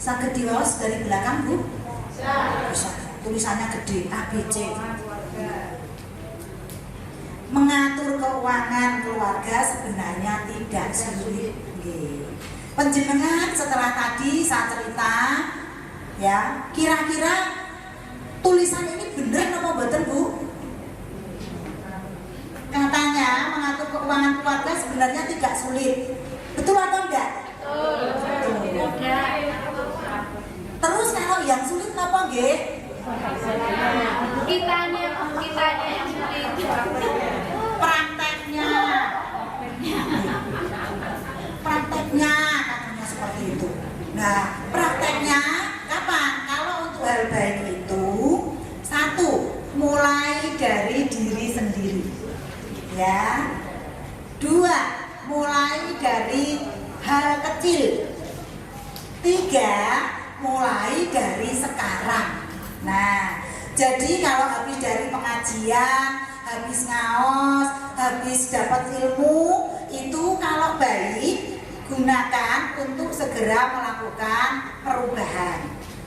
Saged diwaos dari belakang Bu? Bisa. Tulisannya gede ABC. Mengatur keuangan keluarga sebenarnya tidak sulit. Panjenengan setelah tadi saya cerita, ya, kira-kira tulisan ini bener apa mboten Bu? Katanya mengatur keuangan keluarga sebenarnya tidak sulit. Betul atau enggak? Betul. Terus kalau yang sulit apa nggih? Kitanya yang sulit. Prakteknya katanya seperti itu. Nah, prakteknya kapan? Kalau untuk hal baik itu, satu, mulai dari diri sendiri, ya. Dua, mulai dari hal kecil. Tiga, mulai dari sekarang. Nah, jadi kalau habis dari pengajian, habis ngaos, habis dapat ilmu, itu kalau baik gunakan untuk segera melakukan perubahan.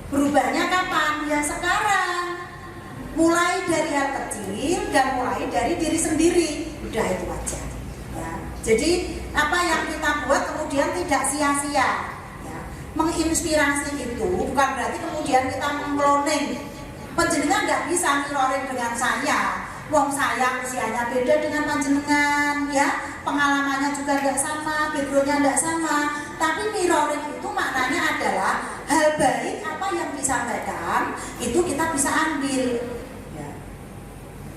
Berubahnya kapan? Ya sekarang. Mulai dari hal kecil dan mulai dari diri sendiri. Udah itu aja. Ya. Jadi apa yang kita buat kemudian tidak sia-sia. Ya. Menginspirasi itu bukan berarti kemudian kita mengkloning. Panjenengan nggak bisa mirroring dengan saya. Wong saya usianya beda dengan panjenengan, ya, pengalamannya juga nggak sama, backgroundnya nggak sama. Tapi mirroring itu maknanya adalah hal baik apa yang disampaikan itu kita bisa ambil, ya.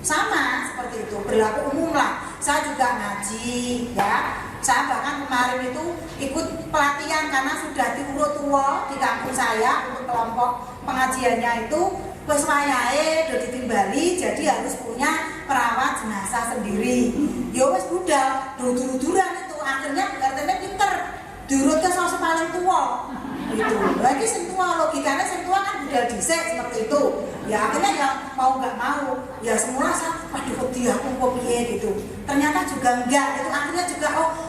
Sama seperti itu, berlaku umum lah. Saya juga ngaji, ya. Saya bahkan kemarin itu ikut pelatihan karena sudah diurut di kampung saya untuk kelompok pengajiannya itu. Wes wayahe do ditimbali, jadi harus punya perawat jenazah sendiri. Ya wes budal, dur-duran itu akhirnya artinya pinter. Diurut ke sosok paling tua. Itu. Lagi sing tua, logikanya sing tua kan budal dhisik seperti itu. Ya akhirnya yang mau nggak mau, ya semula saya waduh wedi aku kok piye gitu. Ternyata juga enggak, itu akhirnya juga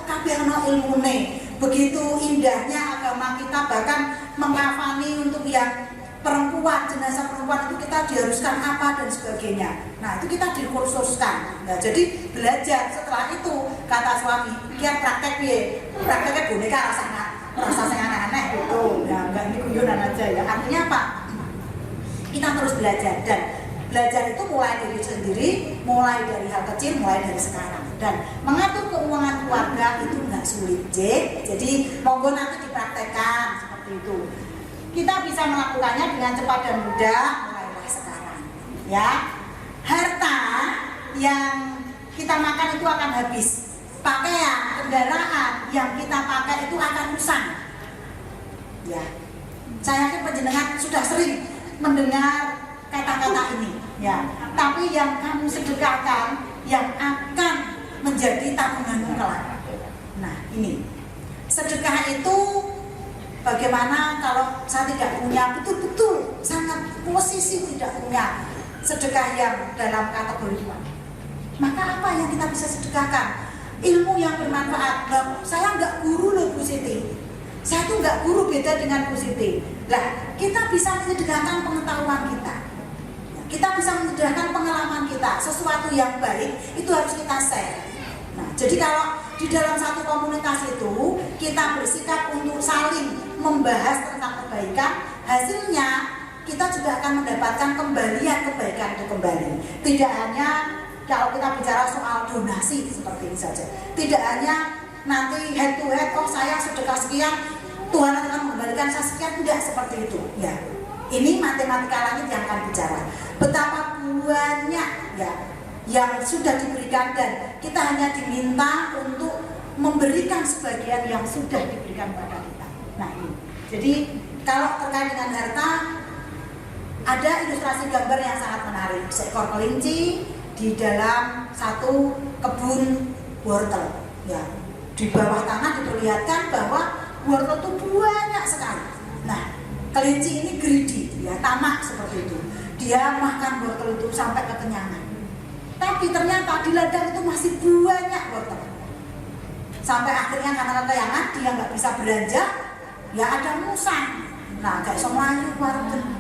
kabeh ana ilmune. Begitu indahnya agama kita bahkan mengkafani untuk yang perempuan, jenazah perempuan itu kita diharuskan apa dan sebagainya. Nah itu kita dikursuskan. Nah jadi belajar setelah itu kata suami, kian praktek piye? Prakteknya boneka rasa aneh-aneh gitu. Ya enggak, ini guyonan aja ya. Artinya apa? Kita terus belajar dan belajar itu mulai dari sendiri, mulai dari hal kecil, mulai dari sekarang. Dan mengatur keuangan keluarga itu enggak sulit, jadi monggo nanti dipraktekkan seperti itu. Kita bisa melakukannya dengan cepat dan mudah mulailah sekarang, ya. Harta yang kita makan itu akan habis. Pakaian, kendaraan yang kita pakai itu akan usang. Ya. Saya yakin panjenengan sudah sering mendengar kata-kata ini, ya. Tapi yang kamu sedekahkan yang akan menjadi tabunganmu kelak. Nah, ini. Sedekah itu bagaimana kalau saya tidak punya, betul-betul sangat posisi tidak punya sedekah yang dalam kategori uang. Maka apa yang kita bisa sedekahkan? Ilmu yang bermanfaat. Loh, saya nggak guru loh Bu Siti. Saya tuh nggak guru, beda dengan Bu Siti. Lah, kita bisa menyedekahkan pengetahuan kita. Kita bisa menyedekahkan pengalaman kita. Sesuatu yang baik itu harus kita share. Nah, jadi kalau di dalam satu komunitas itu kita bersikap untuk saling membahas tentang kebaikan, hasilnya kita juga akan mendapatkan kembalian kebaikan itu kembali. Tidak hanya kalau kita bicara soal donasi seperti ini saja. Tidak hanya nanti head to head, saya sedekah sekian, Tuhan akan mengembalikan saya sekian, tidak seperti itu. Ya, ini matematika langit yang akan bicara. Betapa banyak ya yang sudah diberikan dan kita hanya diminta untuk memberikan sebagian yang sudah diberikan pada kita. Nah ini, jadi kalau terkait dengan harta, ada ilustrasi gambar yang sangat menarik. Seekor kelinci di dalam satu kebun wortel. Ya, di bawah tanah diperlihatkan bahwa wortel itu banyak sekali. Nah, kelinci ini greedy, ya, tamak seperti itu. Dia makan wortel itu sampai kekenyangan. Tapi ternyata di ladang itu masih banyak wortel. Sampai akhirnya karena kekenyangan dia nggak bisa belanja, ya ada musang. Nah, gak iso mlayu warung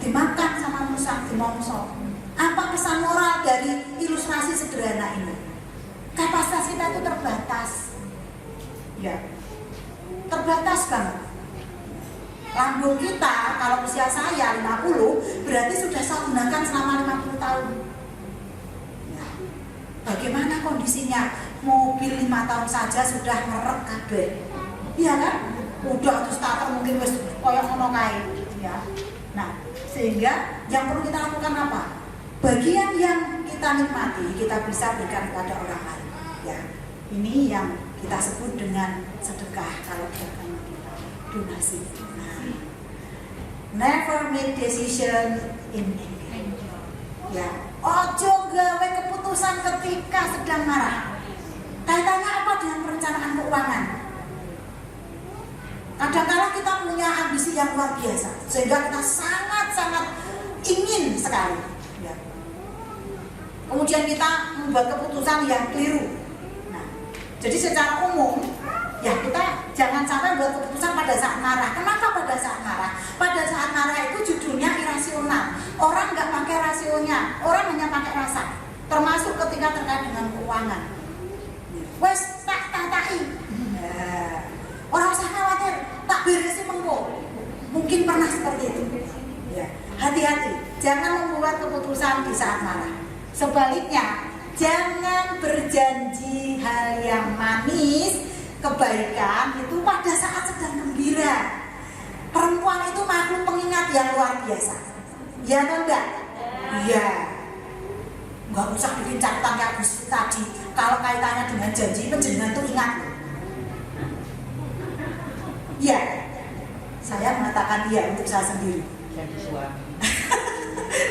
dimakan sama musak dimongso. Apa kesan moral dari ilustrasi sederhana ini? Kapasitas kita itu terbatas. Ya. Terbatas banget. Lambung kita kalau usia saya 50 berarti sudah saya gunakan selama 50 tahun. Ya. Bagaimana kondisinya? Mobil 5 tahun saja sudah ngerek kabeh. Iya kan? Udah terus starter mungkin wis koyo ngono kae, ya. Nah, sehingga yang perlu kita lakukan apa? Bagian yang kita nikmati kita bisa berikan kepada orang lain, ya. Ini yang kita sebut dengan sedekah kalau kita donasi. Nah, never make decision in anger. Ya, ojo gawe keputusan ketika sedang marah. Kaitannya apa dengan perencanaan keuangan? Kadang-kala kita punya ambisi yang luar biasa, sehingga kita sangat-sangat ingin sekali. Ya. Kemudian kita membuat keputusan yang keliru. Nah, jadi secara umum, ya kita jangan sampai buat keputusan pada saat marah. Kenapa pada saat marah? Pada saat marah itu judulnya irasional. Orang nggak pakai rasionya, orang hanya pakai rasa. Termasuk ketika terkait dengan keuangan. Wes tak tatai. Orang usah khawatir, tak beresin mengko. Mungkin pernah seperti itu. Ya, hati-hati, jangan membuat keputusan di saat marah. Sebaliknya, jangan berjanji hal yang manis, kebaikan itu pada saat sedang gembira. Perempuan itu makhluk pengingat yang luar biasa. Ya atau enggak? Iya. Enggak usah bikin catatan kayak Gus tadi. Kalau kaitannya dengan janji, penjenengan itu ingat. Iya, saya mengatakan iya untuk saya sendiri. Jadi suami.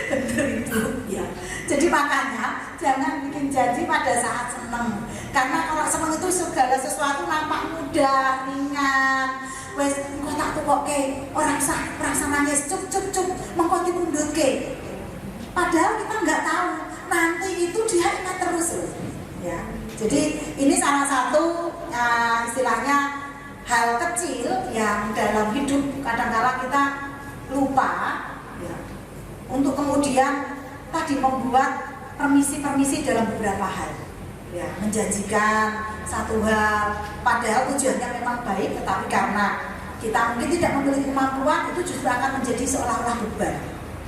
Benar itu, ya. Jadi makanya jangan bikin janji pada saat seneng. Karena kalau seneng itu segala sesuatu nampak mudah, ringan. Wes, kok tak tukoke, orang nangis, cup, mengko dipundhutke. Padahal kita nggak tahu nanti itu dia ingat terus loh. Ya. Jadi ini salah satu istilahnya hal kecil yang dalam hidup kadang-kala kita lupa, ya, untuk kemudian tadi membuat permisi dalam beberapa hal, ya, menjanjikan satu hal padahal tujuannya memang baik, tetapi karena kita mungkin tidak memiliki kemampuan itu justru akan menjadi seolah-olah beban.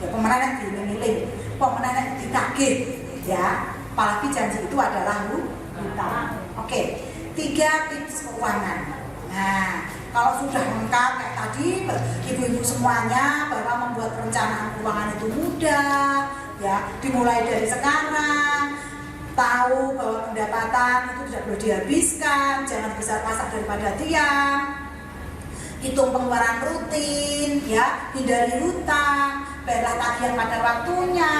Ya, pemenang diiling-iling, pemenang ditagih, ya, apalagi janji itu adalah hutang. Oke, 3 tips keuangan. Nah, kalau sudah lengkap kayak tadi, ibu-ibu semuanya bahwa membuat perencanaan keuangan itu mudah, ya, dimulai dari sekarang, tahu bahwa pendapatan itu tidak perlu dihabiskan, jangan besar pasak daripada tiang, hitung pengeluaran rutin, ya, hindari hutang, bayarlah tagihan pada waktunya,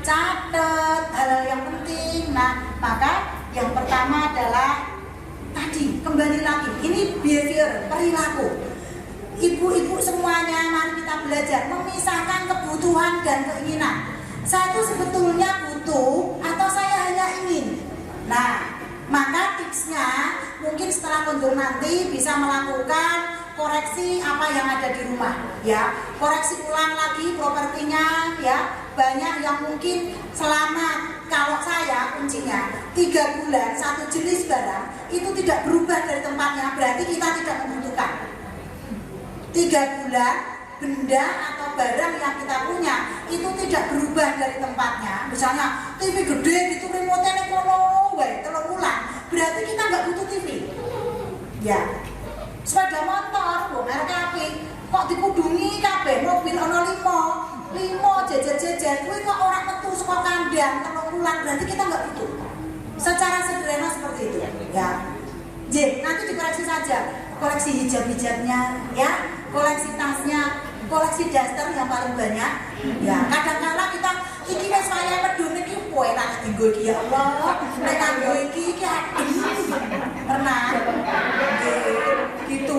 catat hal-hal yang penting. Nah, maka yang pertama adalah tadi, kembali lagi, ini behavior, perilaku. Ibu-ibu semuanya, mari kita belajar memisahkan kebutuhan dan keinginan. Saya itu sebetulnya butuh atau saya hanya ingin. Nah, maka tipsnya mungkin setelah kondur nanti bisa melakukan koreksi apa yang ada di rumah, ya. Koreksi ulang lagi propertinya, ya. Banyak yang mungkin selama, kalau saya kuncinya 3 bulan satu jenis barang itu tidak berubah dari tempatnya, berarti kita tidak membutuhkan. 3 bulan benda atau barang yang kita punya itu tidak berubah dari tempatnya. Misalnya TV gede gitu, remote-nya kono wae 3 bulan, berarti kita nggak butuh TV. Ya. Sepeda motor, merek apik, kok dikudungi kabeh mobil ono 5 jejer-jejer, kuwi kok ora metu saka kandang 3 bulan, berarti kita nggak butuh. Secara sederhana seperti itu, ya. Nanti dikoreksi saja, koleksi hijab-hijabnya, ya, koleksi tasnya, koleksi daster yang paling banyak, ya. Kadang-kala kita iki wis kaya medun iki kowe enak dienggo iki, ya Allah. Nek kanggo iki pernah gitu.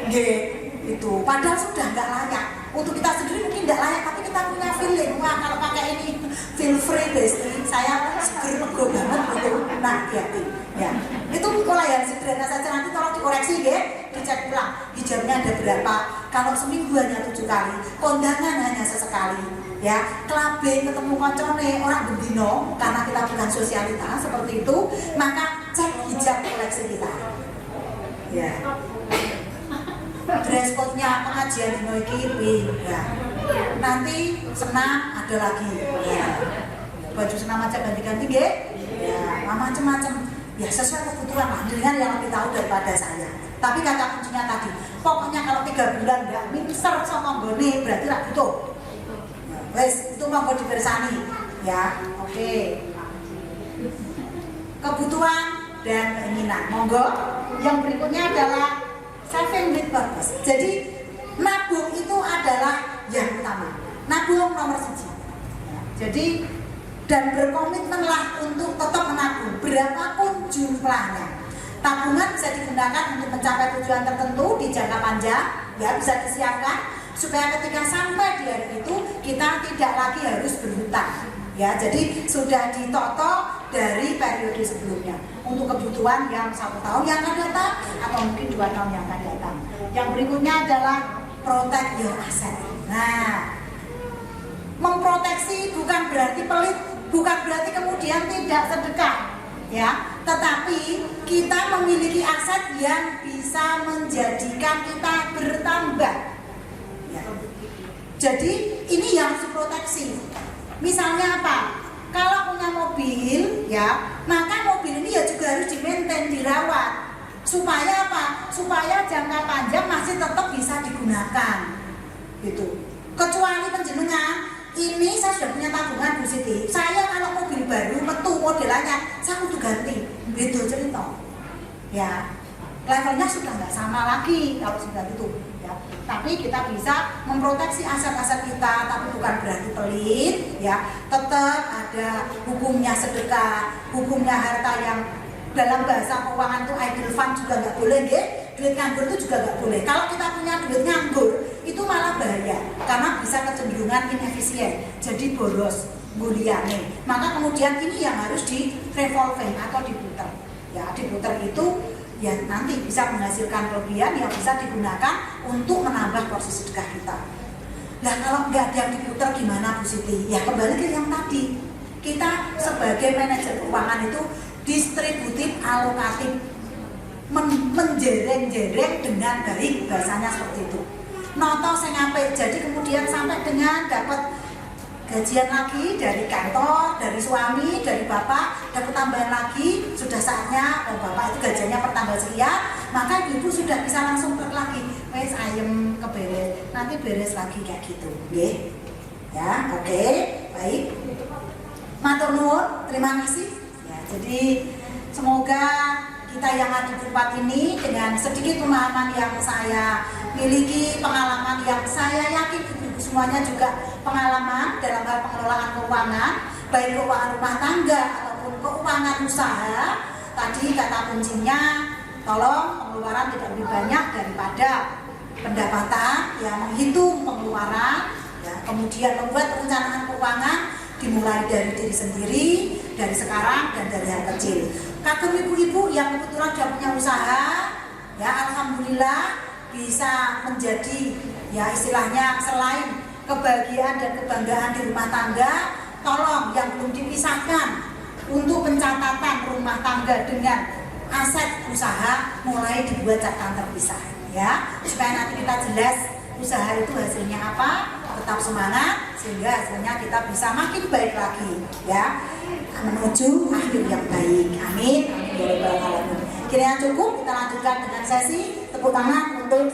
Nggih, itu. Padahal sudah nggak layak. Untuk kita sendiri mungkin nggak layak, tapi kita punya feeling, wah kalau pakai ini feel free besti, saya seger nego banget gitu. Nah, hati-hati. Ya, itu mulai yang sederhana saja, nanti tolong dikoreksi, ya. dicek ulang hijabnya ada berapa. Kalau seminggu hanya 7 kali, kondangan hanya sesekali, ya. Kelabe ketemu koncone orang bendino karena kita bukan sosialita seperti itu, maka cek hijab koleksi kita, ya. Dress code-nya pengajian dino iki, ya. Nanti senam ada lagi, ya. Baju senam aja ganti-ganti, ya, macam-macam. Ya sesuai kebutuhan lah, dengan yang lebih tahu daripada saya. Tapi kata kuncinya tadi, pokoknya kalau 3 bulan nggak minser sama gone berarti lah butuh. Wes, itu monggo dibersani, ya. Oke. Kebutuhan dan keinginan, monggo. Yang berikutnya adalah saving with purpose. Jadi nabung itu adalah yang utama. Nabung nomor 1. Jadi dan berkomitmenlah untuk tetap menabung berapapun jumlahnya. Tabungan bisa digunakan untuk mencapai tujuan tertentu di jangka panjang, ya, bisa disiapkan supaya ketika sampai di hari itu kita tidak lagi harus berhutang, ya. Jadi sudah ditoto dari periode sebelumnya untuk kebutuhan yang 1 tahun yang akan datang atau mungkin 2 tahun yang akan datang. Yang berikutnya adalah protect your asset. Nah, memproteksi bukan berarti pelit, bukan berarti kemudian tidak sedekah, ya. Tetapi kita memiliki aset yang bisa menjadikan kita bertambah, ya. Jadi ini yang harus diproteksi. Misalnya apa? Kalau punya mobil, ya, maka mobil ini ya juga harus di-maintain, dirawat. Supaya apa? Supaya jangka panjang masih tetap bisa digunakan, gitu. Kecuali penjenengan, ini saya sudah punya tabungan Bu Siti. Saya kalau mobil baru metu modelannya, saya kudu ganti. Gitu cerita. Ya, levelnya sudah nggak sama lagi kalau sudah gitu. Ya. Tapi kita bisa memproteksi aset-aset kita, tapi bukan berarti pelit. Ya, tetap ada hukumnya sedekah, hukumnya harta yang dalam bahasa keuangan itu idle fund juga nggak boleh, nggih. Duit nganggur itu juga nggak boleh. Kalau kita punya duit nganggur, itu malah bahaya karena bisa kecenderungan inefisien, jadi boros, mulyane. Maka kemudian ini yang harus di revolving atau diputar. Ya, diputar itu ya nanti bisa menghasilkan kelebihan yang bisa digunakan untuk menambah porsi sedekah kita. Nah, kalau nggak ada yang diputar gimana Bu Siti? Ya kembali ke yang tadi. Kita sebagai manajer keuangan itu distributif alokatif, menjereng-jereng dengan baik, bahasanya seperti itu. Noto sing apik, jadi kemudian sampai dengan dapat gajian lagi dari kantor, dari suami, dari bapak, dapat tambahan lagi, sudah saatnya bapak itu gajinya per tanggal sekian, maka ibu sudah bisa langsung truk lagi, wes ayem keberes, nanti beres lagi kayak gitu, nggih. Ya, oke, baik. Matur nuwun, terima kasih. Ya, jadi semoga kita yang ada di tempat ini dengan sedikit pemahaman yang saya miliki, pengalaman yang saya yakin ibu-ibu semuanya juga pengalaman dalam hal pengelolaan keuangan, baik keuangan rumah tangga ataupun keuangan usaha. Tadi kata kuncinya, tolong pengeluaran tidak lebih banyak daripada pendapatan, ya, menghitung pengeluaran, ya, kemudian membuat perencanaan keuangan dimulai dari diri sendiri, dari sekarang dan dari hal kecil. Kagum ibu-ibu yang kebetulan sudah punya usaha, ya alhamdulillah bisa menjadi, ya istilahnya selain kebahagiaan dan kebanggaan di rumah tangga, tolong yang belum dipisahkan untuk pencatatan rumah tangga dengan aset usaha mulai dibuat catatan terpisah, ya, supaya nanti kita jelas usaha itu hasilnya apa, tetap semangat sehingga hasilnya kita bisa makin baik lagi, ya, menuju akhir yang baik. Amin. Amin. Kiranya cukup, kita lanjutkan dengan sesi tepuk tangan untuk